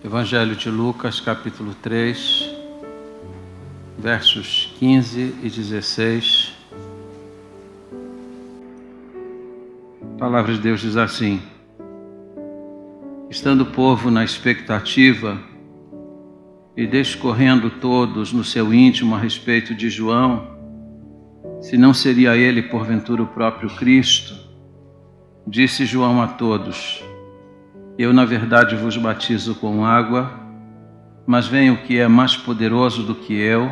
Evangelho de Lucas, capítulo 3, versos 15 e 16. A palavra de Deus diz assim: estando o povo na expectativa e discorrendo todos no seu íntimo a respeito de João, se não seria ele porventura o próprio Cristo, disse João a todos: eu, na verdade, vos batizo com água, mas vem o que é mais poderoso do que eu,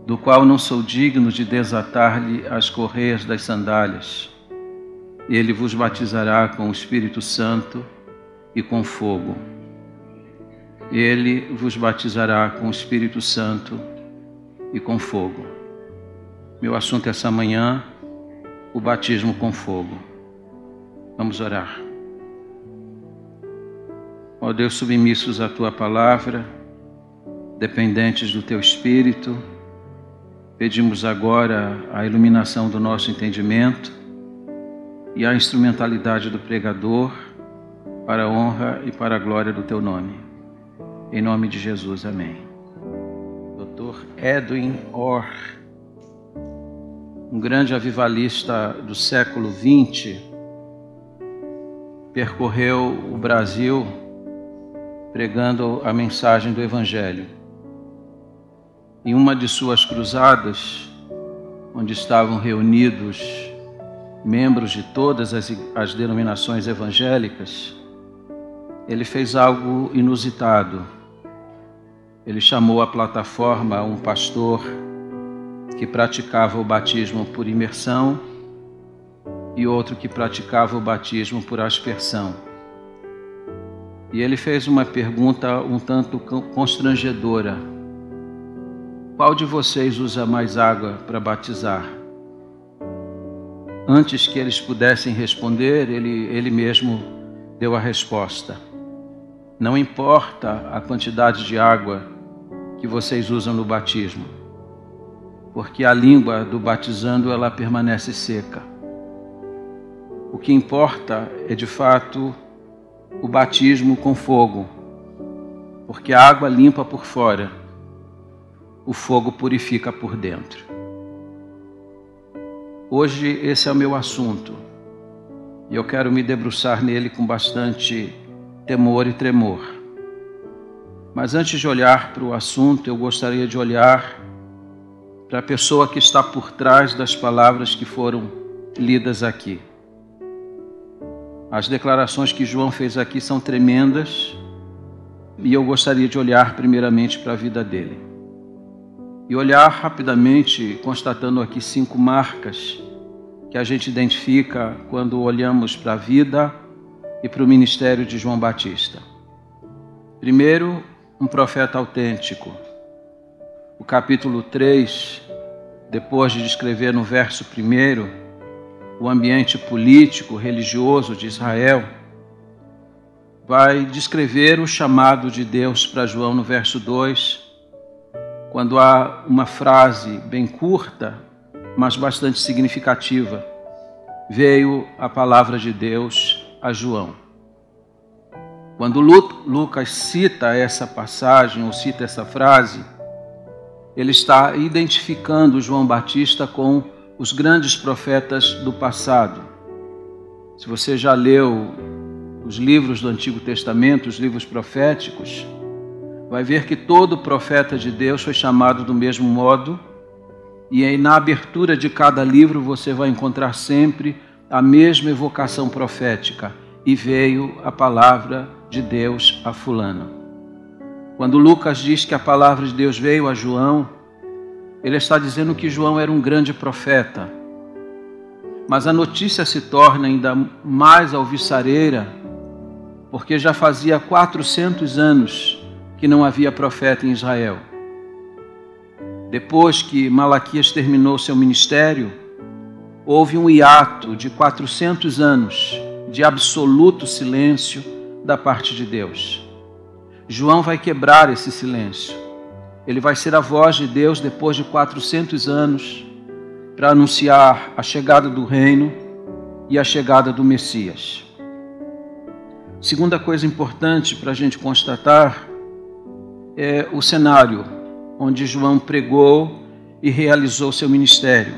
do qual não sou digno de desatar-lhe as correias das sandálias. Ele vos batizará com o Espírito Santo e com fogo. Ele vos batizará com o Espírito Santo e com fogo. Meu assunto essa manhã, o batismo com fogo. Vamos orar. Ó Deus, submissos à Tua palavra, dependentes do Teu Espírito, pedimos agora a iluminação do nosso entendimento e a instrumentalidade do pregador para a honra e para a glória do Teu nome. Em nome de Jesus, amém. Dr. Edwin Orr, um grande avivalista do século XX, percorreu o Brasil pregando a mensagem do Evangelho. Em uma de suas cruzadas, onde estavam reunidos membros de todas as denominações evangélicas, ele fez algo inusitado. Ele chamou à plataforma um pastor que praticava o batismo por imersão e outro que praticava o batismo por aspersão. E ele fez uma pergunta um tanto constrangedora: qual de vocês usa mais água para batizar? Antes que eles pudessem responder, ele mesmo deu a resposta: não importa a quantidade de água que vocês usam no batismo, porque a língua do batizando ela permanece seca. O que importa é de fato o batismo com fogo, porque a água limpa por fora, o fogo purifica por dentro. Hoje esse é o meu assunto e eu quero me debruçar nele com bastante temor e tremor. Mas antes de olhar para o assunto, eu gostaria de olhar para a pessoa que está por trás das palavras que foram lidas aqui. As declarações que João fez aqui são tremendas e eu gostaria de olhar primeiramente para a vida dele. E olhar rapidamente, constatando aqui 5 marcas que a gente identifica quando olhamos para a vida e para o ministério de João Batista. Primeiro, um profeta autêntico. O capítulo 3, depois de descrever no verso 1 o ambiente político, religioso de Israel, vai descrever o chamado de Deus para João no verso 2, quando há uma frase bem curta, mas bastante significativa: veio a palavra de Deus a João. Quando Lucas cita essa passagem, ou cita essa frase, ele está identificando João Batista com os grandes profetas do passado. Se você já leu os livros do Antigo Testamento, os livros proféticos, vai ver que todo profeta de Deus foi chamado do mesmo modo, e aí na abertura de cada livro você vai encontrar sempre a mesma evocação profética: e veio a palavra de Deus a fulano. Quando Lucas diz que a palavra de Deus veio a João, ele está dizendo que João era um grande profeta. Mas a notícia se torna ainda mais alvissareira, porque já fazia 400 anos que não havia profeta em Israel. Depois que Malaquias terminou seu ministério, houve um hiato de 400 anos de absoluto silêncio da parte de Deus. João vai quebrar esse silêncio. Ele vai ser a voz de Deus depois de 400 anos para anunciar a chegada do reino e a chegada do Messias. Segunda coisa importante para a gente constatar é o cenário onde João pregou e realizou seu ministério.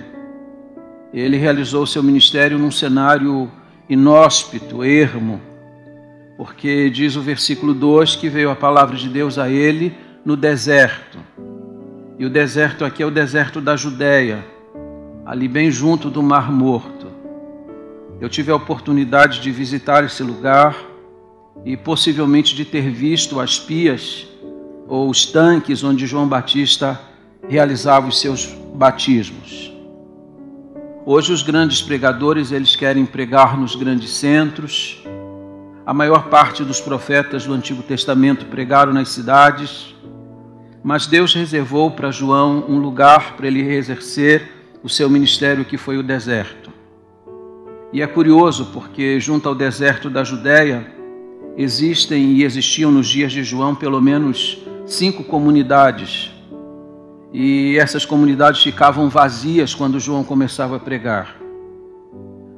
Ele realizou seu ministério num cenário inóspito, ermo, porque diz o versículo 2 que veio a palavra de Deus a ele no deserto. E o deserto aqui é o deserto da Judéia, ali bem junto do Mar Morto. Eu tive a oportunidade de visitar esse lugar e possivelmente de ter visto as pias ou os tanques onde João Batista realizava os seus batismos. Hoje os grandes pregadores, eles querem pregar nos grandes centros. A maior parte dos profetas do Antigo Testamento pregaram nas cidades, mas Deus reservou para João um lugar para ele exercer o seu ministério, que foi o deserto. E é curioso porque junto ao deserto da Judéia existem e existiam nos dias de João pelo menos 5 comunidades. E essas comunidades ficavam vazias quando João começava a pregar.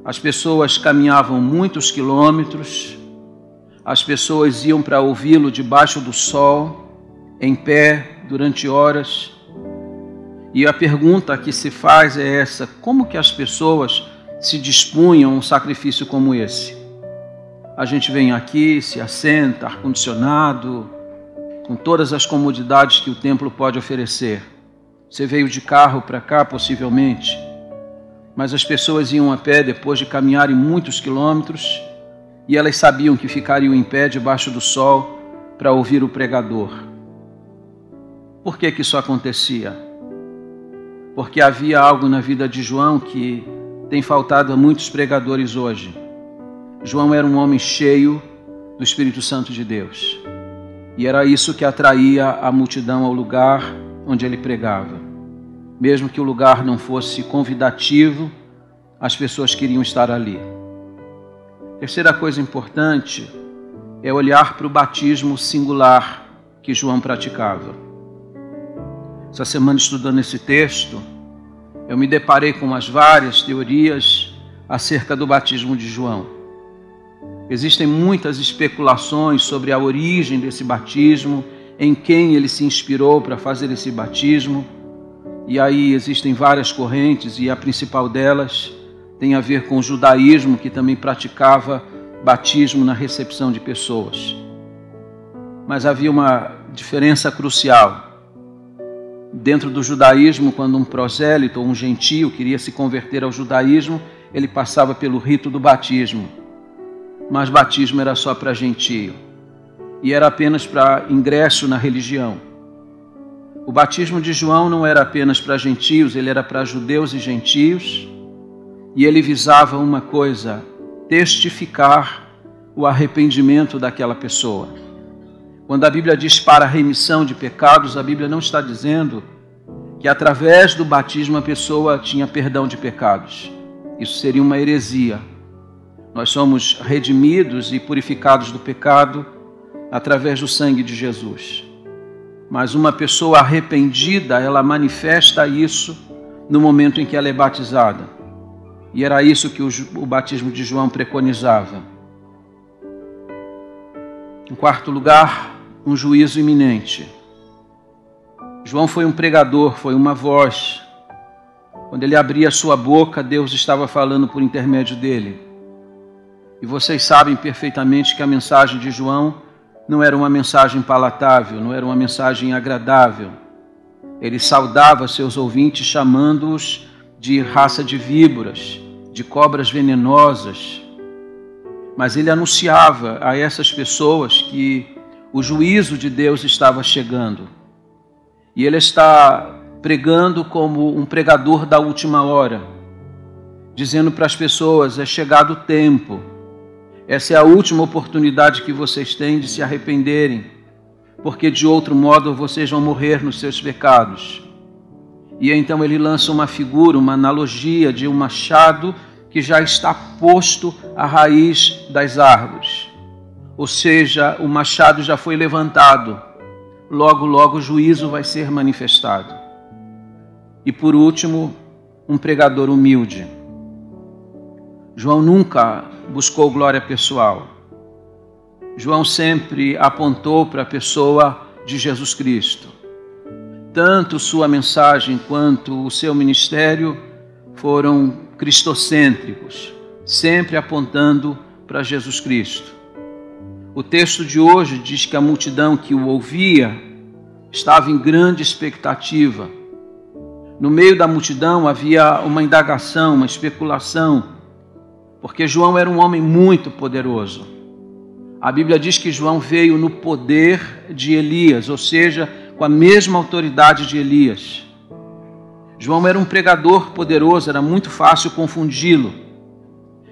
As pessoas caminhavam muitos quilômetros, as pessoas iam para ouvi-lo debaixo do sol, em pé, durante horas. E a pergunta que se faz é essa: como que as pessoas se dispunham a um sacrifício como esse? A gente vem aqui, se assenta, ar-condicionado, com todas as comodidades que o templo pode oferecer. Você veio de carro para cá, possivelmente, mas as pessoas iam a pé depois de caminharem muitos quilômetros e elas sabiam que ficariam em pé debaixo do sol para ouvir o pregador. Por que isso acontecia? Porque havia algo na vida de João que tem faltado a muitos pregadores hoje. João era um homem cheio do Espírito Santo de Deus. E era isso que atraía a multidão ao lugar onde ele pregava. Mesmo que o lugar não fosse convidativo, as pessoas queriam estar ali. Terceira coisa importante é olhar para o batismo singular que João praticava. Essa semana, estudando esse texto, eu me deparei com as várias teorias acerca do batismo de João. Existem muitas especulações sobre a origem desse batismo, em quem ele se inspirou para fazer esse batismo. E aí existem várias correntes, e a principal delas tem a ver com o judaísmo, que também praticava batismo na recepção de pessoas. Mas havia uma diferença crucial. Dentro do judaísmo, quando um prosélito ou um gentio queria se converter ao judaísmo, ele passava pelo rito do batismo. Mas batismo era só para gentio e era apenas para ingresso na religião. O batismo de João não era apenas para gentios, ele era para judeus e gentios, e ele visava uma coisa: testificar o arrependimento daquela pessoa. Quando a Bíblia diz para a remissão de pecados, a Bíblia não está dizendo que através do batismo a pessoa tinha perdão de pecados. Isso seria uma heresia. Nós somos redimidos e purificados do pecado através do sangue de Jesus. Mas uma pessoa arrependida, ela manifesta isso no momento em que ela é batizada. E era isso que o batismo de João preconizava. Em quarto lugar, um juízo iminente. João foi um pregador, foi uma voz. Quando ele abria sua boca, Deus estava falando por intermédio dele. E vocês sabem perfeitamente que a mensagem de João não era uma mensagem palatável, não era uma mensagem agradável. Ele saudava seus ouvintes chamando-os de raça de víboras, de cobras venenosas. Mas ele anunciava a essas pessoas que o juízo de Deus estava chegando. E ele está pregando como um pregador da última hora, dizendo para as pessoas: é chegado o tempo. Essa é a última oportunidade que vocês têm de se arrependerem, porque de outro modo vocês vão morrer nos seus pecados. E então ele lança uma figura, uma analogia de um machado que já está posto à raiz das árvores. Ou seja, o machado já foi levantado. Logo, logo o juízo vai ser manifestado. E por último, um pregador humilde. João nunca buscou glória pessoal. João sempre apontou para a pessoa de Jesus Cristo. Tanto sua mensagem quanto o seu ministério foram cristocêntricos, sempre apontando para Jesus Cristo. O texto de hoje diz que a multidão que o ouvia estava em grande expectativa. No meio da multidão havia uma indagação, uma especulação, porque João era um homem muito poderoso. A Bíblia diz que João veio no poder de Elias, ou seja, com a mesma autoridade de Elias. João era um pregador poderoso, era muito fácil confundi-lo.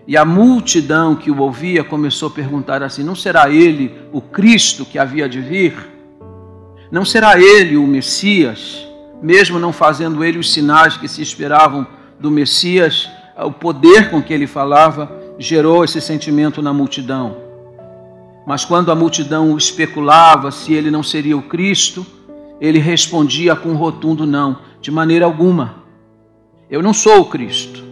E a multidão que o ouvia começou a perguntar assim: não será ele o Cristo que havia de vir? Não será ele o Messias? Mesmo não fazendo ele os sinais que se esperavam do Messias, o poder com que ele falava gerou esse sentimento na multidão. Mas quando a multidão especulava se ele não seria o Cristo, ele respondia com um rotundo não: de maneira alguma. Eu não sou o Cristo.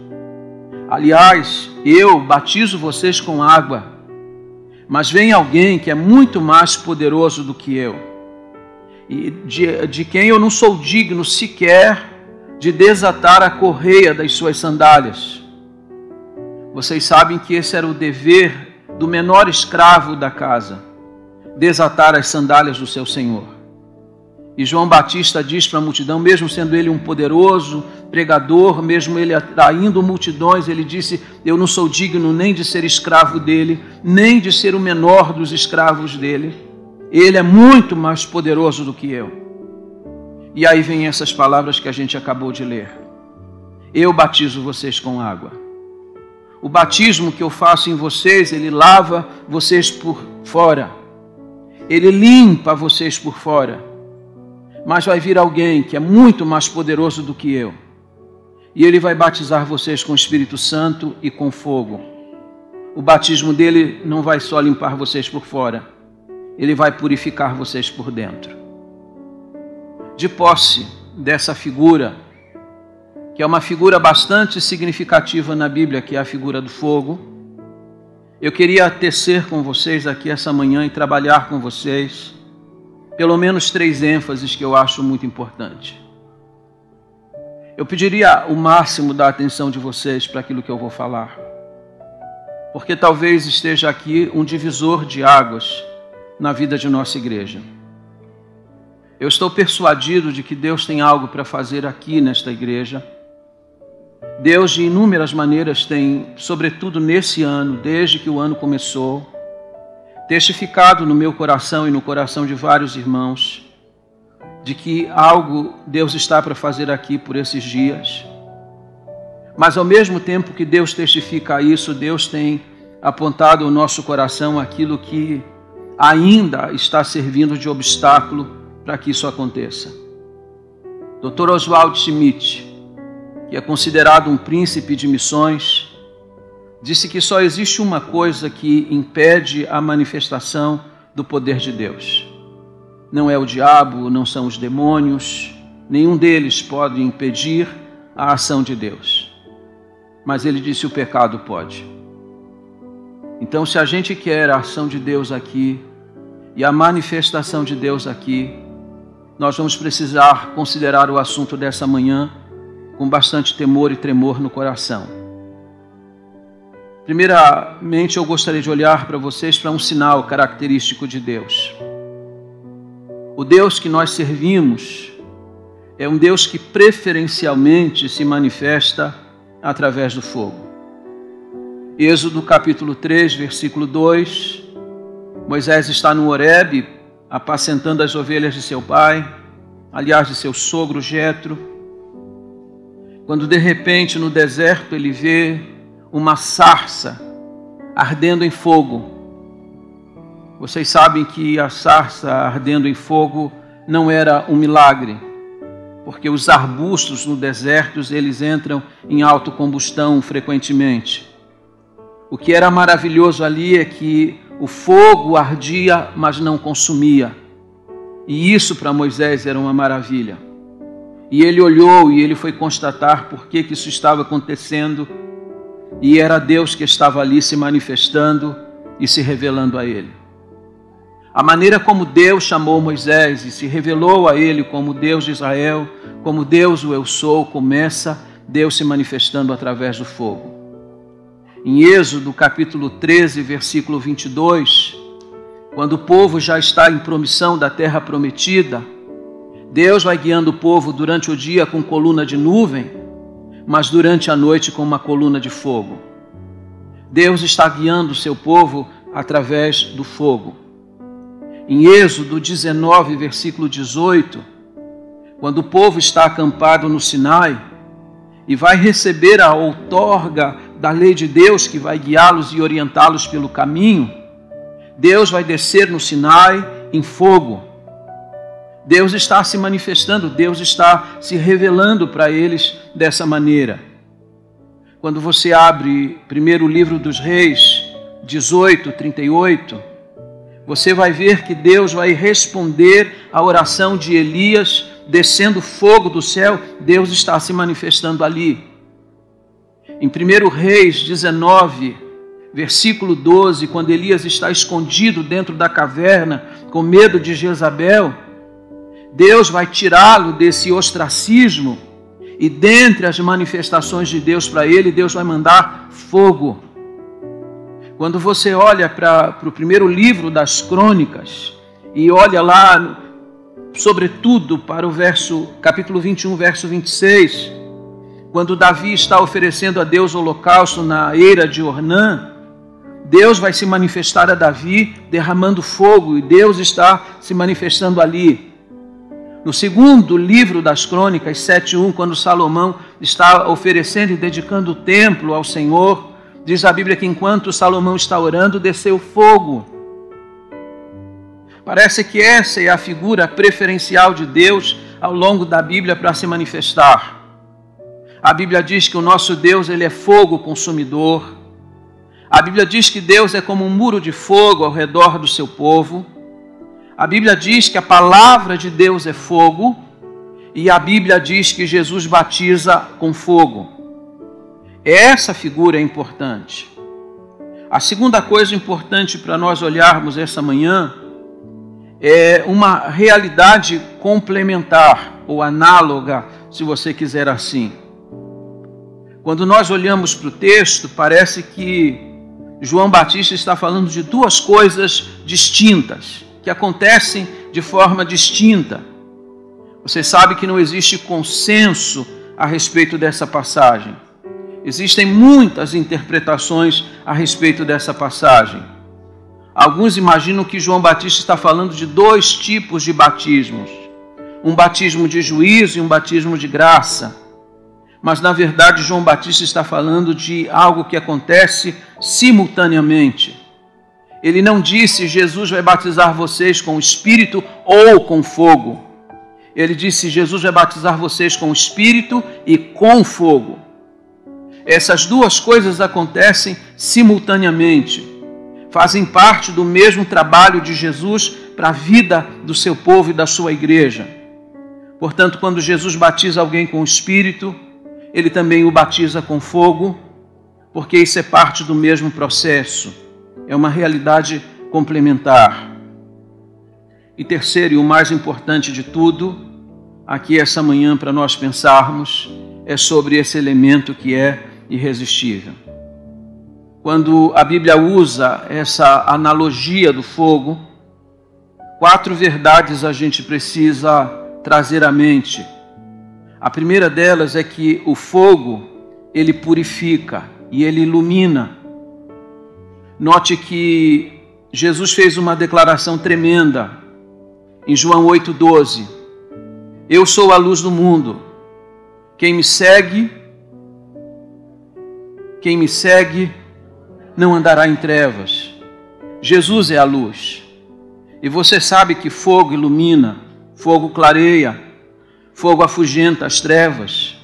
Aliás, eu batizo vocês com água, mas vem alguém que é muito mais poderoso do que eu, e de quem eu não sou digno sequer de desatar a correia das suas sandálias. Vocês sabem que esse era o dever do menor escravo da casa, desatar as sandálias do seu senhor. E João Batista diz para a multidão, mesmo sendo ele um poderoso pregador, mesmo ele atraindo multidões, ele disse: eu não sou digno nem de ser escravo dele, nem de ser o menor dos escravos dele. Ele é muito mais poderoso do que eu. E aí vem essas palavras que a gente acabou de ler: eu batizo vocês com água. O batismo que eu faço em vocês, ele lava vocês por fora, ele limpa vocês por fora. Mas vai vir alguém que é muito mais poderoso do que eu, e ele vai batizar vocês com o Espírito Santo e com fogo. O batismo dele não vai só limpar vocês por fora, ele vai purificar vocês por dentro. De posse dessa figura, que é uma figura bastante significativa na Bíblia, que é a figura do fogo, eu queria tecer com vocês aqui essa manhã e trabalhar com vocês pelo menos 3 ênfases que eu acho muito importante. Eu pediria o máximo da atenção de vocês para aquilo que eu vou falar, porque talvez esteja aqui um divisor de águas na vida de nossa igreja. Eu estou persuadido de que Deus tem algo para fazer aqui nesta igreja. Deus, de inúmeras maneiras, tem, sobretudo nesse ano, desde que o ano começou, testificado no meu coração e no coração de vários irmãos, de que algo Deus está para fazer aqui por esses dias. Mas ao mesmo tempo que Deus testifica isso, Deus tem apontado ao nosso coração aquilo que ainda está servindo de obstáculo para que isso aconteça. Dr. Oswald Schmidt, que é considerado um príncipe de missões, disse que só existe uma coisa que impede a manifestação do poder de Deus. Não é o diabo, não são os demônios, nenhum deles pode impedir a ação de Deus. Mas ele disse: o pecado pode. Então, se a gente quer a ação de Deus aqui e a manifestação de Deus aqui, nós vamos precisar considerar o assunto dessa manhã com bastante temor e tremor no coração. Primeiramente, eu gostaria de olhar para vocês para um sinal característico de Deus. O Deus que nós servimos é um Deus que preferencialmente se manifesta através do fogo. Êxodo capítulo 3, versículo 2, Moisés está no Horebe, apacentando as ovelhas de seu pai, aliás, de seu sogro Jetro, quando de repente no deserto ele vê uma sarça ardendo em fogo. Vocês sabem que a sarça ardendo em fogo não era um milagre, porque os arbustos no deserto eles entram em autocombustão frequentemente. O que era maravilhoso ali é que o fogo ardia, mas não consumia. E isso para Moisés era uma maravilha. E ele olhou e ele foi constatar por que isso estava acontecendo. E era Deus que estava ali se manifestando e se revelando a ele. A maneira como Deus chamou Moisés e se revelou a ele como Deus de Israel, como Deus o Eu Sou, começa Deus se manifestando através do fogo. Em Êxodo capítulo 13, versículo 22, quando o povo já está em promissão da terra prometida, Deus vai guiando o povo durante o dia com coluna de nuvem, mas durante a noite com uma coluna de fogo. Deus está guiando o seu povo através do fogo. Em Êxodo 19, versículo 18, quando o povo está acampado no Sinai e vai receber a outorga da lei de Deus que vai guiá-los e orientá-los pelo caminho, Deus vai descer no Sinai em fogo. Deus está se manifestando, Deus está se revelando para eles dessa maneira. Quando você abre primeiro livro dos Reis, 18, 38, você vai ver que Deus vai responder à oração de Elias, descendo fogo do céu. Deus está se manifestando ali. Em 1 Reis 19, versículo 12, quando Elias está escondido dentro da caverna, com medo de Jezabel, Deus vai tirá-lo desse ostracismo e dentre as manifestações de Deus para ele, Deus vai mandar fogo. Quando você olha para o primeiro livro das Crônicas e olha lá, sobretudo para o capítulo 21, verso 26, quando Davi está oferecendo a Deus o holocausto na eira de Ornã, Deus vai se manifestar a Davi derramando fogo e Deus está se manifestando ali. No segundo livro das Crônicas, 7:1, quando Salomão está oferecendo e dedicando o templo ao Senhor, diz a Bíblia que enquanto Salomão está orando, desceu fogo. Parece que essa é a figura preferencial de Deus ao longo da Bíblia para se manifestar. A Bíblia diz que o nosso Deus, ele é fogo consumidor. A Bíblia diz que Deus é como um muro de fogo ao redor do seu povo. A Bíblia diz que a palavra de Deus é fogo. E a Bíblia diz que Jesus batiza com fogo. Essa figura é importante. A segunda coisa importante para nós olharmos essa manhã é uma realidade complementar ou análoga, se você quiser assim. Quando nós olhamos para o texto, parece que João Batista está falando de duas coisas distintas, que acontecem de forma distinta. Você sabe que não existe consenso a respeito dessa passagem. Existem muitas interpretações a respeito dessa passagem. Alguns imaginam que João Batista está falando de dois tipos de batismos. Um batismo de juízo e um batismo de graça. Mas, na verdade, João Batista está falando de algo que acontece simultaneamente. Ele não disse, Jesus vai batizar vocês com o Espírito ou com fogo. Ele disse, Jesus vai batizar vocês com o Espírito e com fogo. Essas duas coisas acontecem simultaneamente. Fazem parte do mesmo trabalho de Jesus para a vida do seu povo e da sua igreja. Portanto, quando Jesus batiza alguém com o Espírito, ele também o batiza com fogo, porque isso é parte do mesmo processo. É uma realidade complementar. E terceiro, e o mais importante de tudo, aqui essa manhã para nós pensarmos, é sobre esse elemento que é irresistível. Quando a Bíblia usa essa analogia do fogo, 4 verdades a gente precisa trazer à mente. A primeira delas é que o fogo, ele purifica e ele ilumina. Note que Jesus fez uma declaração tremenda em João 8,12. Eu sou a luz do mundo. Quem me segue não andará em trevas. Jesus é a luz. E você sabe que fogo ilumina, fogo clareia, fogo afugenta as trevas.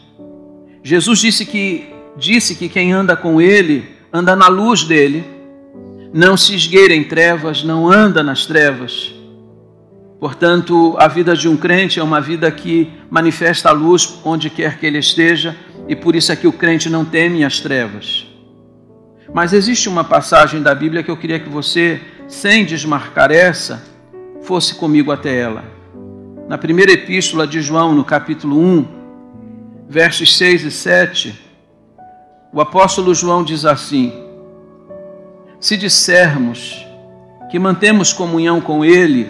Jesus disse que quem anda com ele, anda na luz dele, não se esgueira em trevas, não anda nas trevas. Portanto, a vida de um crente é uma vida que manifesta a luz onde quer que ele esteja, e por isso é que o crente não teme as trevas. Mas existe uma passagem da Bíblia que eu queria que você, sem desmarcar essa, fosse comigo até ela. Na primeira epístola de João, no capítulo 1, versos 6 e 7, o apóstolo João diz assim: se dissermos que mantemos comunhão com Ele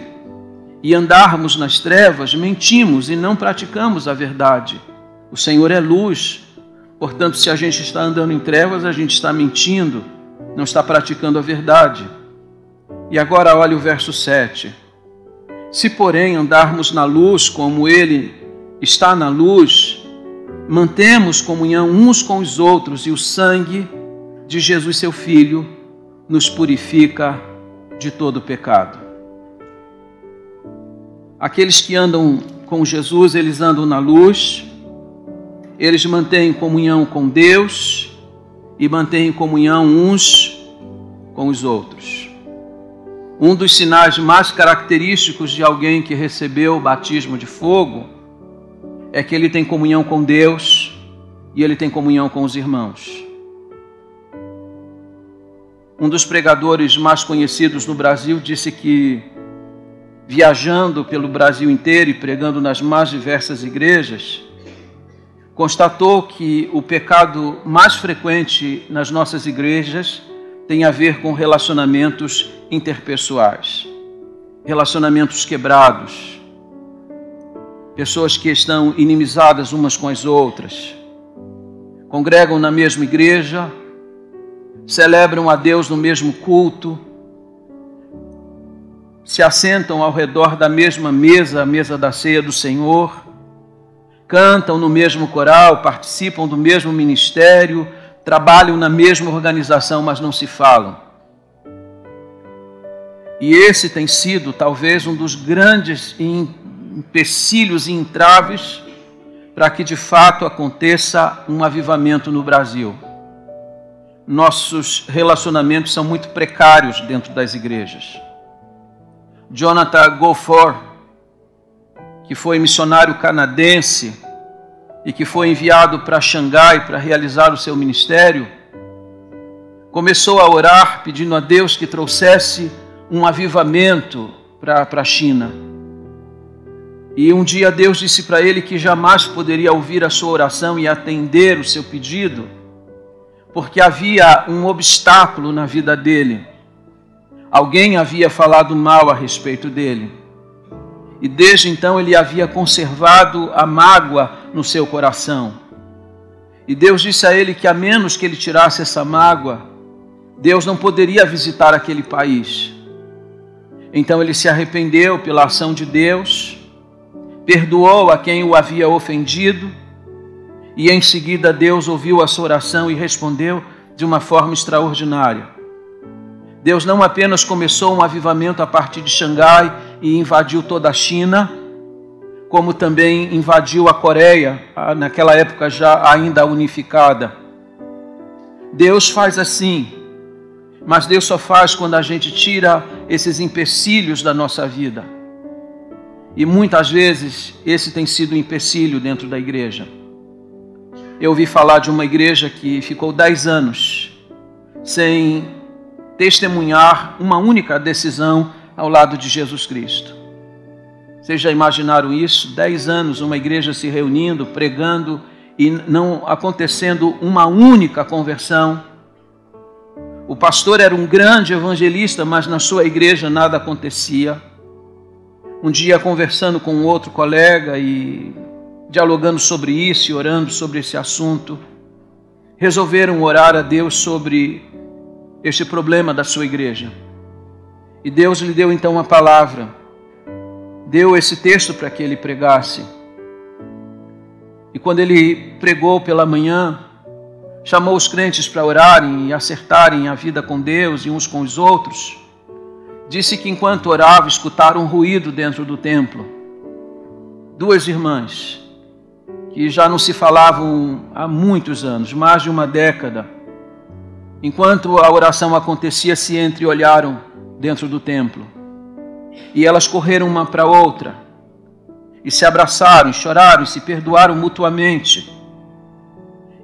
e andarmos nas trevas, mentimos e não praticamos a verdade. O Senhor é luz, portanto, se a gente está andando em trevas, a gente está mentindo, não está praticando a verdade. E agora olha o verso 7. Se, porém, andarmos na luz como Ele está na luz, mantemos comunhão uns com os outros e o sangue de Jesus, seu Filho, nos purifica de todo pecado. Aqueles que andam com Jesus, eles andam na luz, eles mantêm comunhão com Deus e mantêm comunhão uns com os outros. Um dos sinais mais característicos de alguém que recebeu o batismo de fogo é que ele tem comunhão com Deus e ele tem comunhão com os irmãos. Um dos pregadores mais conhecidos no Brasil disse que, viajando pelo Brasil inteiro e pregando nas mais diversas igrejas, constatou que o pecado mais frequente nas nossas igrejas tem a ver com relacionamentos interpessoais, relacionamentos quebrados, pessoas que estão inimizadas umas com as outras, congregam na mesma igreja, celebram a Deus no mesmo culto, se assentam ao redor da mesma mesa, a mesa da ceia do Senhor, cantam no mesmo coral, participam do mesmo ministério, trabalham na mesma organização, mas não se falam. E esse tem sido talvez um dos grandes empecilhos e entraves para que de fato aconteça um avivamento no Brasil. Nossos relacionamentos são muito precários dentro das igrejas. Jonathan Goforth, que foi missionário canadense e que foi enviado para Xangai para realizar o seu ministério, começou a orar pedindo a Deus que trouxesse um avivamento para a China. E um dia Deus disse para ele que jamais poderia ouvir a sua oração e atender o seu pedido, porque havia um obstáculo na vida dele. Alguém havia falado mal a respeito dele. E desde então ele havia conservado a mágoa no seu coração. E Deus disse a ele que a menos que ele tirasse essa mágoa, Deus não poderia visitar aquele país. Então ele se arrependeu pela ação de Deus, perdoou a quem o havia ofendido, e em seguida Deus ouviu a sua oração e respondeu de uma forma extraordinária. Deus não apenas começou um avivamento a partir de Xangai e invadiu toda a China, como também invadiu a Coreia, naquela época já ainda unificada. Deus faz assim, mas Deus só faz quando a gente tira esses empecilhos da nossa vida. E muitas vezes esse tem sido um empecilho dentro da igreja. Eu ouvi falar de uma igreja que ficou 10 anos sem testemunhar uma única decisão ao lado de Jesus Cristo. Vocês já imaginaram isso? 10 anos, uma igreja se reunindo, pregando e não acontecendo uma única conversão. O pastor era um grande evangelista, mas na sua igreja nada acontecia. Um dia, conversando com outro colega e dialogando sobre isso e orando sobre esse assunto, resolveram orar a Deus sobre este problema da sua igreja. E Deus lhe deu então uma palavra, deu esse texto para que ele pregasse. E quando ele pregou pela manhã, chamou os crentes para orarem e acertarem a vida com Deus e uns com os outros. Disse que enquanto orava, escutaram um ruído dentro do templo. 2 irmãs, que já não se falavam há muitos anos, mais de uma década. Enquanto a oração acontecia, se entreolharam dentro do templo. E elas correram uma para a outra. E se abraçaram, choraram e se perdoaram mutuamente.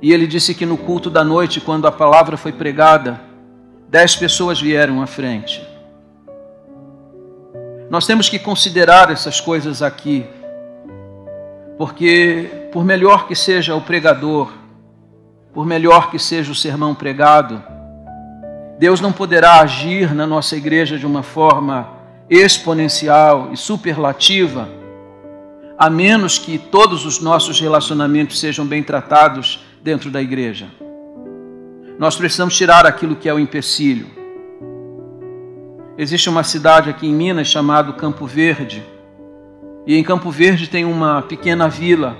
E ele disse que no culto da noite, quando a palavra foi pregada, 10 pessoas vieram à frente. Nós temos que considerar essas coisas aqui, porque por melhor que seja o pregador, por melhor que seja o sermão pregado, Deus não poderá agir na nossa igreja de uma forma exponencial e superlativa, a menos que todos os nossos relacionamentos sejam bem tratados dentro da igreja. Nós precisamos tirar aquilo que é o empecilho. Existe uma cidade aqui em Minas chamada Campo Verde, e em Campo Verde tem uma pequena vila,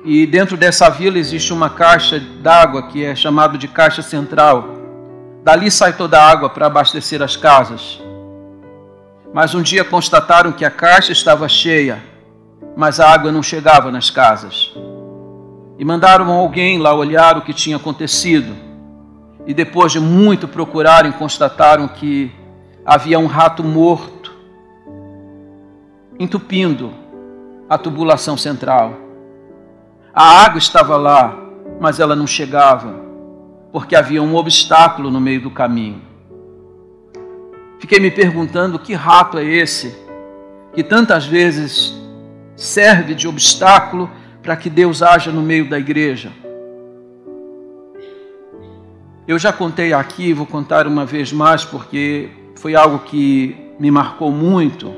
e dentro dessa vila existe uma caixa d'água que é chamada de caixa central. Dali sai toda a água para abastecer as casas. Mas um dia constataram que a caixa estava cheia, mas a água não chegava nas casas. E mandaram alguém lá olhar o que tinha acontecido. E depois de muito procurarem, constataram que havia um rato morto, entupindo a tubulação central. A água estava lá, mas ela não chegava, porque havia um obstáculo no meio do caminho. Fiquei me perguntando que rato é esse, que tantas vezes serve de obstáculo para que Deus haja no meio da igreja. Eu já contei aqui, vou contar uma vez mais, porque foi algo que me marcou muito.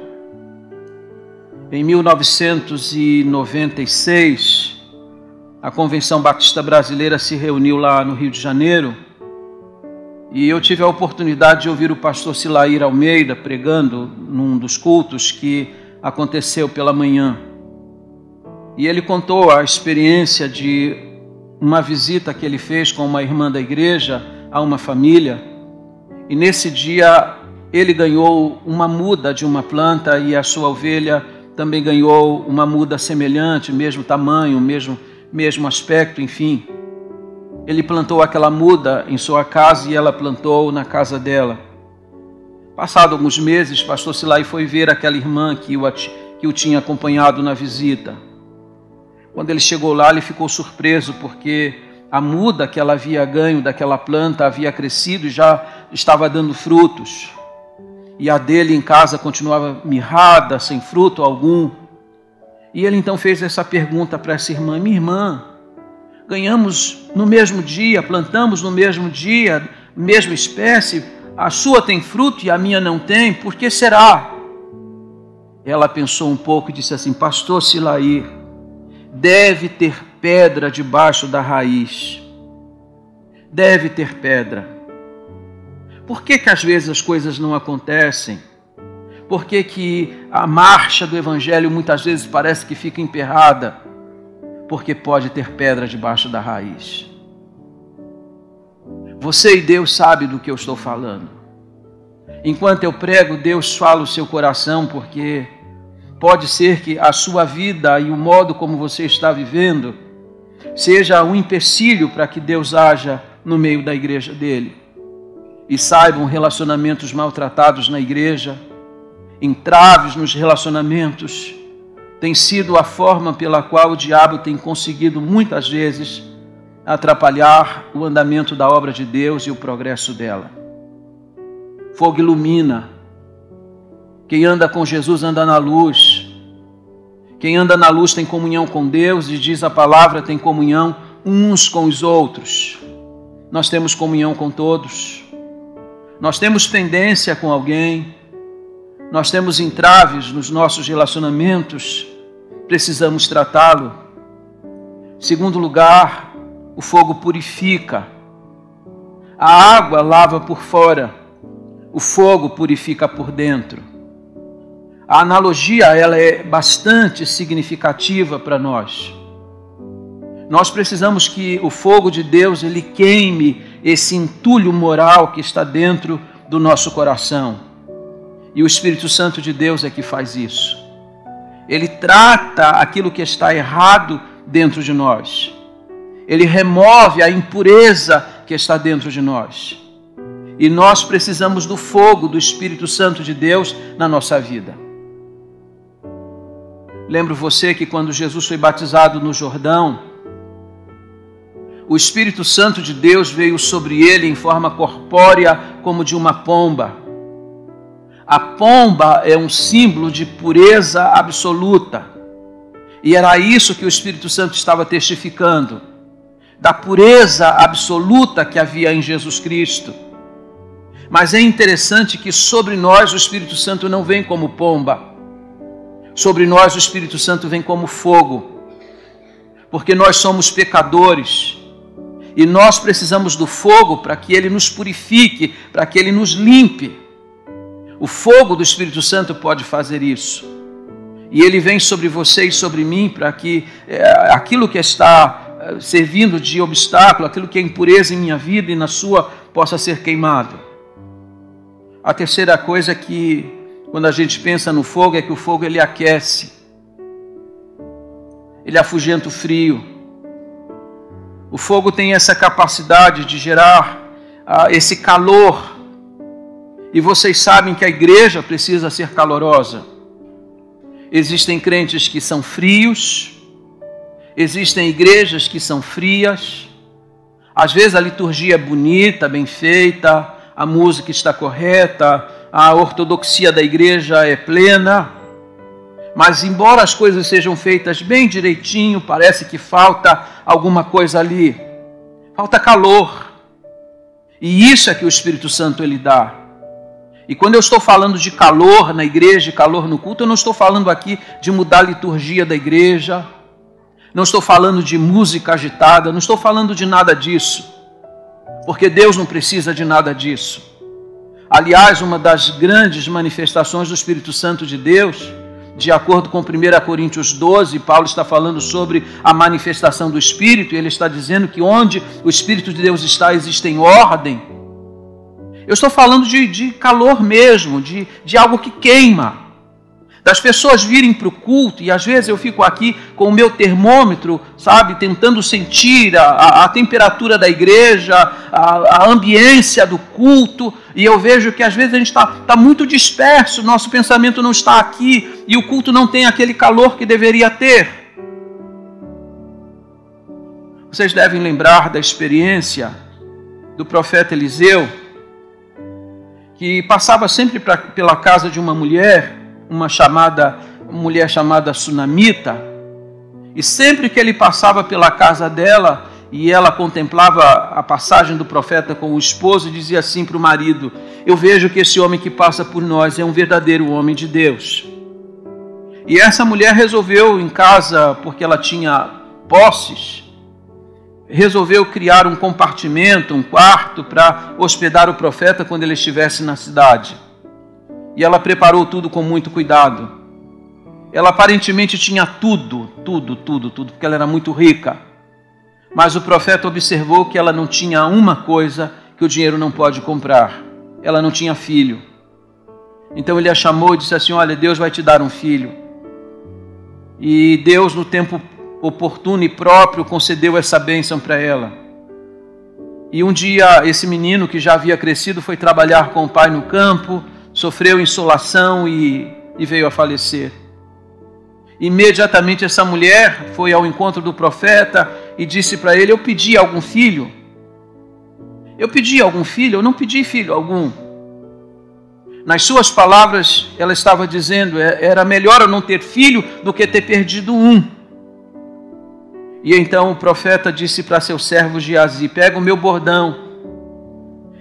Em 1996, a Convenção Batista Brasileira se reuniu lá no Rio de Janeiro, e eu tive a oportunidade de ouvir o pastor Silair Almeida pregando num dos cultos que aconteceu pela manhã. E ele contou a experiência de uma visita que ele fez com uma irmã da igreja a uma família, e nesse dia ele ganhou uma muda de uma planta, e a sua ovelha também ganhou uma muda semelhante, mesmo tamanho, mesmo aspecto, enfim. Ele plantou aquela muda em sua casa e ela plantou na casa dela. Passado alguns meses, pastor Silai foi ver aquela irmã que o tinha acompanhado na visita. Quando ele chegou lá, ele ficou surpreso, porque a muda que ela havia ganho daquela planta havia crescido e já estava dando frutos. E a dele em casa continuava mirrada, sem fruto algum. E ele então fez essa pergunta para essa irmã: minha irmã, ganhamos no mesmo dia, plantamos no mesmo dia, mesma espécie, a sua tem fruto e a minha não tem, por que será? Ela pensou um pouco e disse assim: pastor Silair, deve ter pedra debaixo da raiz. Deve ter pedra. Por que às vezes as coisas não acontecem? Por que a marcha do Evangelho muitas vezes parece que fica emperrada? Porque pode ter pedra debaixo da raiz. Você e Deus sabem do que eu estou falando. Enquanto eu prego, Deus fala o seu coração, porque pode ser que a sua vida e o modo como você está vivendo seja um empecilho para que Deus haja no meio da igreja dele. E saibam, relacionamentos maltratados na igreja, entraves nos relacionamentos, tem sido a forma pela qual o diabo tem conseguido muitas vezes atrapalhar o andamento da obra de Deus e o progresso dela. Fogo ilumina. Quem anda com Jesus anda na luz. Quem anda na luz tem comunhão com Deus, e diz a palavra, tem comunhão uns com os outros. Nós temos comunhão com todos. Nós temos pendência com alguém. Nós temos entraves nos nossos relacionamentos. Precisamos tratá-lo. Segundo lugar, o fogo purifica. A água lava por fora. O fogo purifica por dentro. A analogia, ela é bastante significativa para nós. Nós precisamos que o fogo de Deus, ele queime esse entulho moral que está dentro do nosso coração. E o Espírito Santo de Deus é que faz isso. Ele trata aquilo que está errado dentro de nós. Ele remove a impureza que está dentro de nós. E nós precisamos do fogo do Espírito Santo de Deus na nossa vida. Lembro você que quando Jesus foi batizado no Jordão, o Espírito Santo de Deus veio sobre ele em forma corpórea como de uma pomba. A pomba é um símbolo de pureza absoluta. E era isso que o Espírito Santo estava testificando, da pureza absoluta que havia em Jesus Cristo. Mas é interessante que sobre nós o Espírito Santo não vem como pomba. Sobre nós o Espírito Santo vem como fogo. Porque nós somos pecadores. E nós precisamos do fogo para que ele nos purifique, para que ele nos limpe. O fogo do Espírito Santo pode fazer isso. E ele vem sobre você e sobre mim para que aquilo que está servindo de obstáculo, aquilo que é impureza em minha vida e na sua, possa ser queimado. A terceira coisa é que, quando a gente pensa no fogo, é que o fogo ele aquece. Ele afugenta o frio. O fogo tem essa capacidade de gerar esse calor. E vocês sabem que a igreja precisa ser calorosa. Existem crentes que são frios, existem igrejas que são frias. Às vezes a liturgia é bonita, bem feita, a música está correta, a ortodoxia da igreja é plena, mas embora as coisas sejam feitas bem direitinho, parece que falta alguma coisa ali, falta calor. E isso é que o Espírito Santo ele dá. E quando eu estou falando de calor na igreja, calor no culto, eu não estou falando aqui de mudar a liturgia da igreja, não estou falando de música agitada, não estou falando de nada disso, porque Deus não precisa de nada disso. Aliás, uma das grandes manifestações do Espírito Santo de Deus, de acordo com 1 Coríntios 12, Paulo está falando sobre a manifestação do Espírito, e ele está dizendo que onde o Espírito de Deus está, existe ordem. Eu estou falando de calor mesmo, de algo que queima. Das pessoas virem para o culto, e às vezes eu fico aqui com o meu termômetro, sabe, tentando sentir a temperatura da igreja, a ambiência do culto, e eu vejo que às vezes a gente está muito disperso, nosso pensamento não está aqui, e o culto não tem aquele calor que deveria ter. Vocês devem lembrar da experiência do profeta Eliseu, que passava sempre pela casa de uma mulher, uma mulher chamada Sunamita, e sempre que ele passava pela casa dela e ela contemplava a passagem do profeta com o esposo, dizia assim para o marido: eu vejo que esse homem que passa por nós é um verdadeiro homem de Deus. E essa mulher resolveu em casa, porque ela tinha posses, resolveu criar um compartimento, um quarto para hospedar o profeta quando ele estivesse na cidade. E ela preparou tudo com muito cuidado. Ela aparentemente tinha tudo, porque ela era muito rica. Mas o profeta observou que ela não tinha uma coisa que o dinheiro não pode comprar. Ela não tinha filho. Então ele a chamou e disse assim: olha, Deus vai te dar um filho. E Deus, no tempo oportuno e próprio, concedeu essa bênção para ela. E um dia esse menino, que já havia crescido, foi trabalhar com o pai no campo, sofreu insolação e veio a falecer. Imediatamente essa mulher foi ao encontro do profeta e disse para ele: eu pedi algum filho? Eu pedi algum filho? Eu não pedi filho algum. Nas suas palavras, ela estava dizendo: era melhor eu não ter filho do que ter perdido um. E então o profeta disse para seu servo Geazi: pega o meu bordão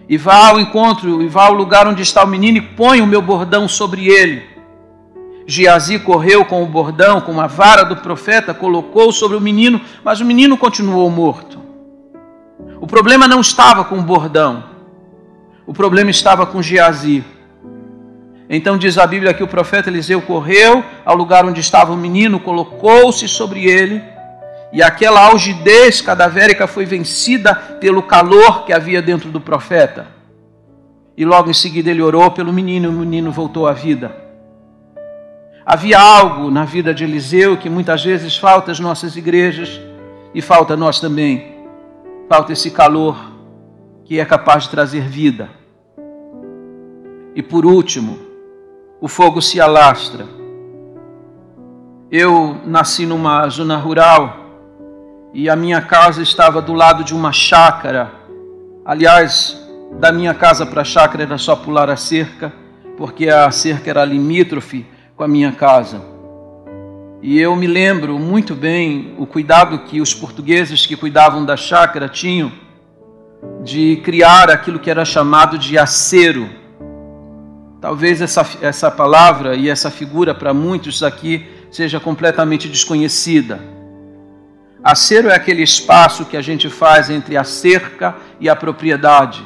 e vá ao encontro, e vá ao lugar onde está o menino e põe o meu bordão sobre ele. Geazi correu com o bordão, com a vara do profeta, colocou sobre o menino, mas o menino continuou morto. O problema não estava com o bordão, o problema estava com Geazi. Então diz a Bíblia que o profeta Eliseu correu ao lugar onde estava o menino, colocou-se sobre ele, e aquela algidez cadavérica foi vencida pelo calor que havia dentro do profeta. E logo em seguida ele orou pelo menino, e o menino voltou à vida. Havia algo na vida de Eliseu que muitas vezes falta às nossas igrejas e falta a nós também. Falta esse calor que é capaz de trazer vida. E por último, o fogo se alastra. Eu nasci numa zona rural e a minha casa estava do lado de uma chácara. Aliás, da minha casa para a chácara era só pular a cerca. porque a cerca era limítrofe com a minha casa. E eu me lembro muito bem o cuidado que os portugueses que cuidavam da chácara tinham de criar aquilo que era chamado de acero. Talvez essa palavra e essa figura para muitos aqui seja completamente desconhecida. Acero é aquele espaço que a gente faz entre a cerca e a propriedade.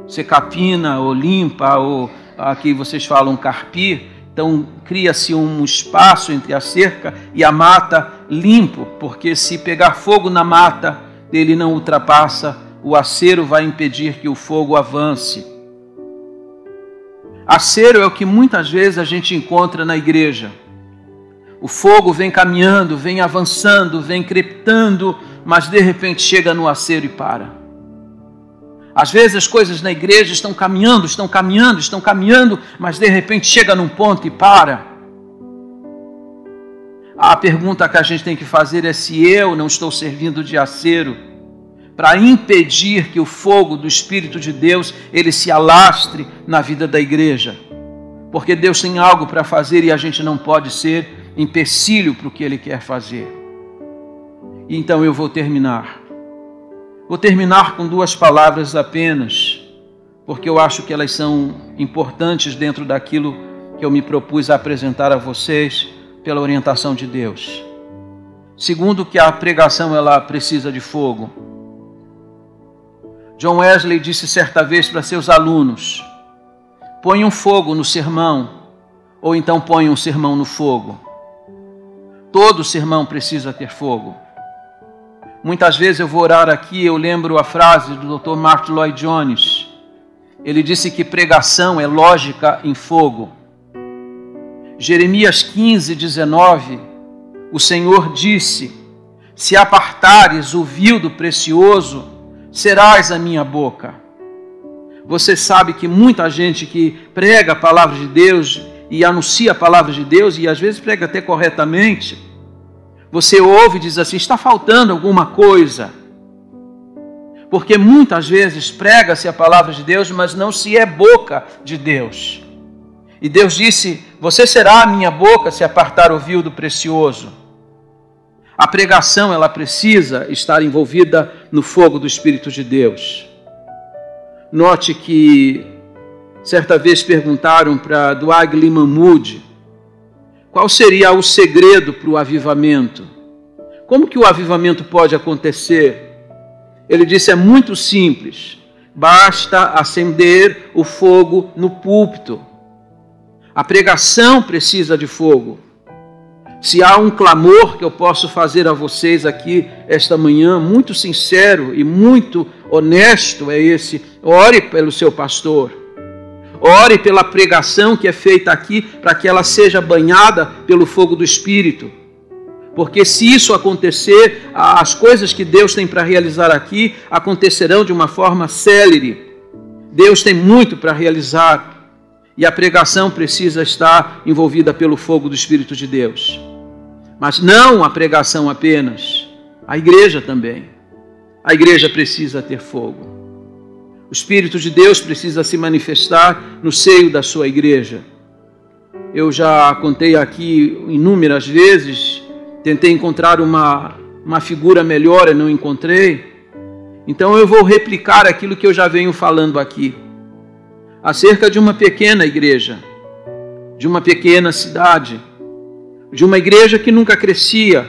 Você capina ou limpa, ou aqui vocês falam carpir. Então cria-se um espaço entre a cerca e a mata limpo, porque se pegar fogo na mata, ele não ultrapassa, o acero vai impedir que o fogo avance. Acero é o que muitas vezes a gente encontra na igreja. O fogo vem caminhando, vem avançando, vem crepitando, mas de repente chega no acero e para. Às vezes as coisas na igreja estão caminhando, mas de repente chega num ponto e para. A pergunta que a gente tem que fazer é se eu não estou servindo de acero para impedir que o fogo do Espírito de Deus ele se alastre na vida da igreja. Porque Deus tem algo para fazer e a gente não pode ser empecilho para o que Ele quer fazer. Então eu vou terminar. Vou terminar com 2 palavras apenas, porque eu acho que elas são importantes dentro daquilo que eu me propus a apresentar a vocês pela orientação de Deus. Segundo, que a pregação ela precisa de fogo. John Wesley disse certa vez para seus alunos: ponham fogo no sermão, ou então ponham um sermão no fogo. Todo sermão precisa ter fogo. Muitas vezes eu vou orar aqui, eu lembro a frase do Dr. Martyn Lloyd-Jones. Ele disse que pregação é lógica em fogo. Jeremias 15:19, o Senhor disse: se apartares o vil do precioso, serás a minha boca. Você sabe que muita gente que prega a palavra de Deus e anuncia a palavra de Deus, e às vezes prega até corretamente, você ouve e diz assim: está faltando alguma coisa. Porque muitas vezes prega-se a palavra de Deus, mas não se é boca de Deus. E Deus disse: você será a minha boca se apartar o vil do precioso. A pregação ela precisa estar envolvida no fogo do Espírito de Deus. Note que certa vez perguntaram para Dwight Lyman Moody qual seria o segredo para o avivamento. Como que o avivamento pode acontecer? Ele disse: é muito simples, basta acender o fogo no púlpito. A pregação precisa de fogo. Se há um clamor que eu posso fazer a vocês aqui esta manhã, muito sincero e muito honesto, é esse: ore pelo seu pastor. Ore pela pregação que é feita aqui, para que ela seja banhada pelo fogo do Espírito. Porque se isso acontecer, as coisas que Deus tem para realizar aqui acontecerão de uma forma célere. Deus tem muito para realizar. E a pregação precisa estar envolvida pelo fogo do Espírito de Deus. Mas não a pregação apenas, a igreja também. A igreja precisa ter fogo. O Espírito de Deus precisa se manifestar no seio da sua igreja. Eu já contei aqui inúmeras vezes, tentei encontrar uma figura melhor e não encontrei. Então eu vou replicar aquilo que eu já venho falando aqui. Acerca de uma pequena igreja, de uma pequena cidade, de uma igreja que nunca crescia,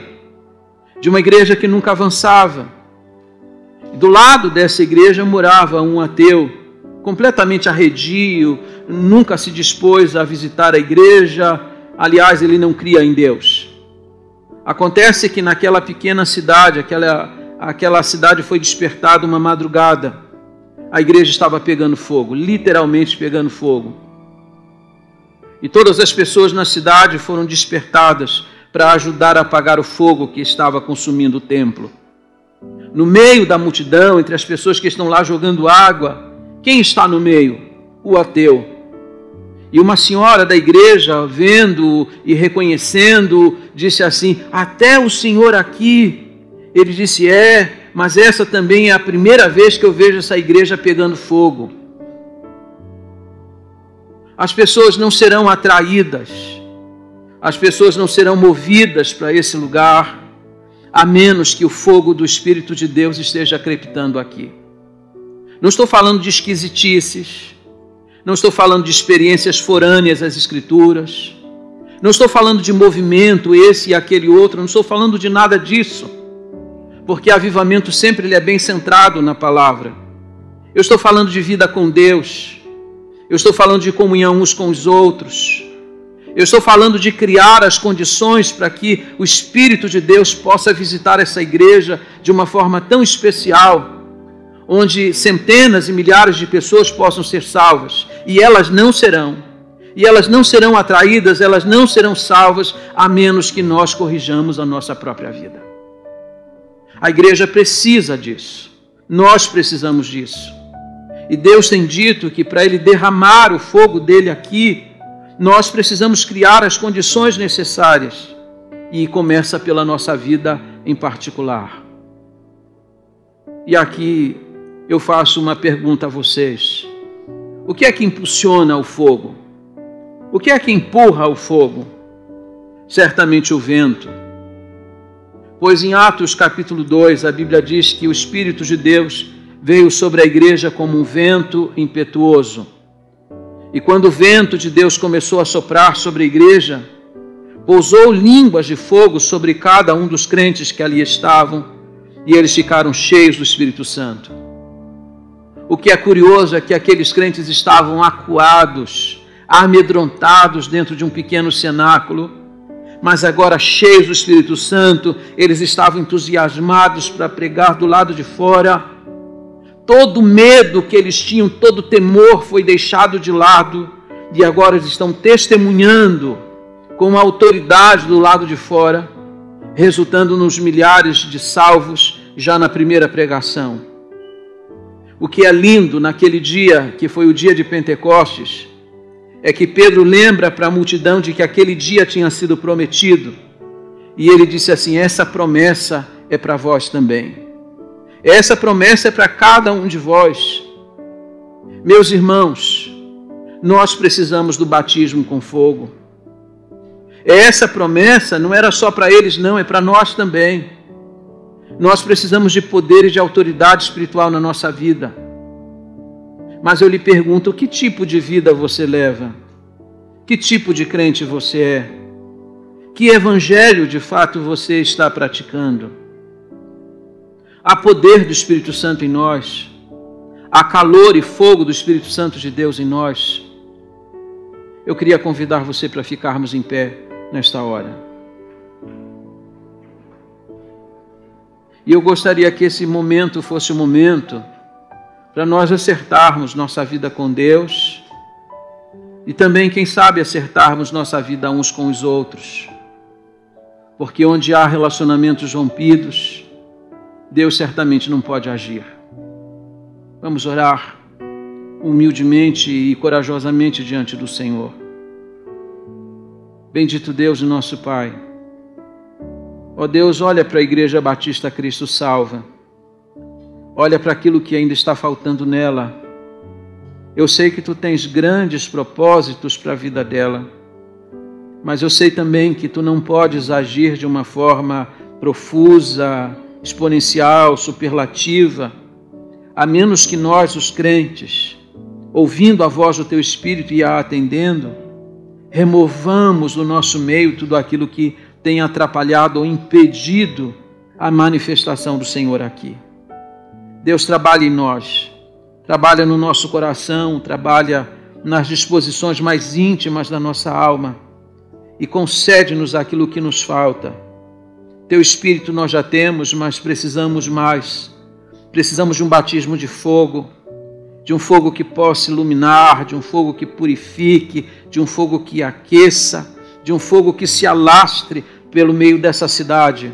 de uma igreja que nunca avançava. Do lado dessa igreja morava um ateu, completamente arredio, nunca se dispôs a visitar a igreja, aliás, ele não cria em Deus. Acontece que naquela pequena cidade, aquela cidade foi despertada uma madrugada. A igreja estava pegando fogo, literalmente pegando fogo. E todas as pessoas na cidade foram despertadas para ajudar a apagar o fogo que estava consumindo o templo. No meio da multidão, entre as pessoas que estão lá jogando água, quem está no meio? O ateu. E uma senhora da igreja, vendo e reconhecendo, disse assim: até o senhor aqui? Ele disse: mas essa também é a primeira vez que eu vejo essa igreja pegando fogo. As pessoas não serão atraídas, as pessoas não serão movidas para esse lugar, a menos que o fogo do Espírito de Deus esteja crepitando aqui. Não estou falando de esquisitices, não estou falando de experiências forâneas às Escrituras, não estou falando de movimento esse e aquele outro, não estou falando de nada disso, porque avivamento sempre ele é bem centrado na palavra. Eu estou falando de vida com Deus, eu estou falando de comunhão uns com os outros, eu estou falando de criar as condições para que o Espírito de Deus possa visitar essa igreja de uma forma tão especial, onde centenas e milhares de pessoas possam ser salvas, e elas não serão atraídas, elas não serão salvas, a menos que nós corrijamos a nossa própria vida. A igreja precisa disso, nós precisamos disso, e Deus tem dito que para Ele derramar o fogo dEle aqui, nós precisamos criar as condições necessárias, e começa pela nossa vida em particular. E aqui eu faço uma pergunta a vocês: o que é que impulsiona o fogo? O que é que empurra o fogo? Certamente o vento. Pois em Atos capítulo 2, a Bíblia diz que o Espírito de Deus veio sobre a igreja como um vento impetuoso. E quando o vento de Deus começou a soprar sobre a igreja, pousou línguas de fogo sobre cada um dos crentes que ali estavam, e eles ficaram cheios do Espírito Santo. O que é curioso é que aqueles crentes estavam acuados, amedrontados dentro de um pequeno cenáculo, mas agora cheios do Espírito Santo, eles estavam entusiasmados para pregar do lado de fora. Todo medo que eles tinham, todo temor foi deixado de lado, e agora eles estão testemunhando com autoridade do lado de fora, resultando nos milhares de salvos já na primeira pregação. O que é lindo naquele dia, que foi o dia de Pentecostes, é que Pedro lembra para a multidão de que aquele dia tinha sido prometido, e ele disse assim: essa promessa é para vós também. Essa promessa é para cada um de vós. Meus irmãos, nós precisamos do batismo com fogo. Essa promessa não era só para eles, não, é para nós também. Nós precisamos de poder e de autoridade espiritual na nossa vida. Mas eu lhe pergunto, que tipo de vida você leva? Que tipo de crente você é? Que evangelho de fato você está praticando? Há poder do Espírito Santo em nós, há calor e fogo do Espírito Santo de Deus em nós. Eu queria convidar você para ficarmos em pé nesta hora. E eu gostaria que esse momento fosse um momento para nós acertarmos nossa vida com Deus e também, quem sabe, acertarmos nossa vida uns com os outros. Porque onde há relacionamentos rompidos, Deus certamente não pode agir. Vamos orar humildemente e corajosamente diante do Senhor. Bendito Deus e nosso Pai. Ó Deus, olha para a Igreja Batista Cristo Salva. Olha para aquilo que ainda está faltando nela. Eu sei que Tu tens grandes propósitos para a vida dela, mas eu sei também que Tu não podes agir de uma forma profusa, exponencial, superlativa, a menos que nós, os crentes, ouvindo a voz do Teu Espírito e a atendendo, removamos do nosso meio tudo aquilo que tem atrapalhado ou impedido a manifestação do Senhor aqui. Deus, trabalha em nós, trabalha no nosso coração, trabalha nas disposições mais íntimas da nossa alma e concede-nos aquilo que nos falta. Teu Espírito nós já temos, mas precisamos mais. Precisamos de um batismo de fogo, de um fogo que possa iluminar, de um fogo que purifique, de um fogo que aqueça, de um fogo que se alastre pelo meio dessa cidade.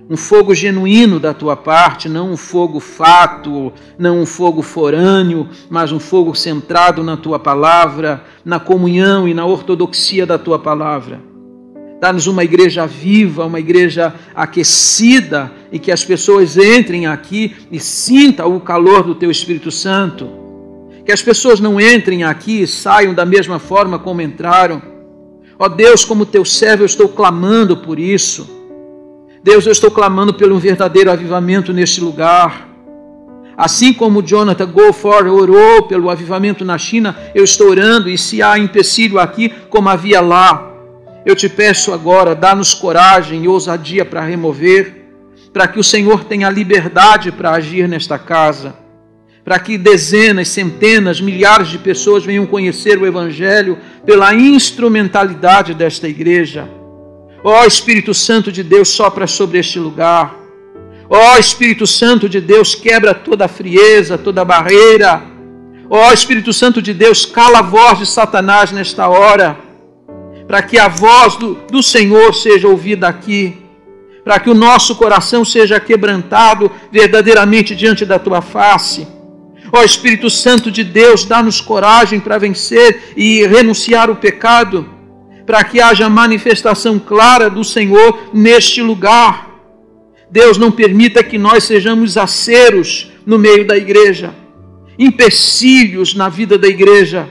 Um fogo genuíno da Tua parte, não um fogo fátuo, não um fogo forâneo, mas um fogo centrado na Tua palavra, na comunhão e na ortodoxia da Tua palavra. Dá-nos uma igreja viva, uma igreja aquecida, e que as pessoas entrem aqui e sintam o calor do Teu Espírito Santo. Que as pessoas não entrem aqui e saiam da mesma forma como entraram. Ó Deus, como teu servo, eu estou clamando por isso. Deus, eu estou clamando pelo um verdadeiro avivamento neste lugar. Assim como Jonathan Goforth orou pelo avivamento na China, eu estou orando, e se há empecilho aqui, como havia lá, eu te peço agora, dá-nos coragem e ousadia para remover, para que o Senhor tenha liberdade para agir nesta casa, para que dezenas, centenas, milhares de pessoas venham conhecer o Evangelho pela instrumentalidade desta igreja. Ó Espírito Santo de Deus, sopra sobre este lugar. Ó Espírito Santo de Deus, quebra toda a frieza, toda a barreira. Ó Espírito Santo de Deus, cala a voz de Satanás nesta hora, para que a voz do Senhor seja ouvida aqui, para que o nosso coração seja quebrantado verdadeiramente diante da tua face. Ó Espírito Santo de Deus, dá-nos coragem para vencer e renunciar o pecado, para que haja manifestação clara do Senhor neste lugar. Deus, não permita que nós sejamos aceros no meio da igreja, empecilhos na vida da igreja,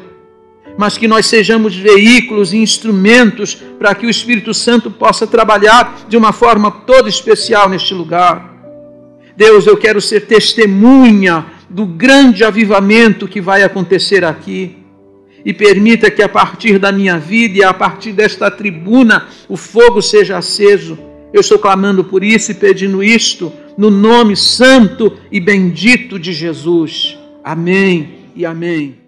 mas que nós sejamos veículos e instrumentos para que o Espírito Santo possa trabalhar de uma forma toda especial neste lugar. Deus, eu quero ser testemunha do grande avivamento que vai acontecer aqui. E permita que a partir da minha vida e a partir desta tribuna o fogo seja aceso. Eu estou clamando por isso e pedindo isto no nome santo e bendito de Jesus. Amém e amém.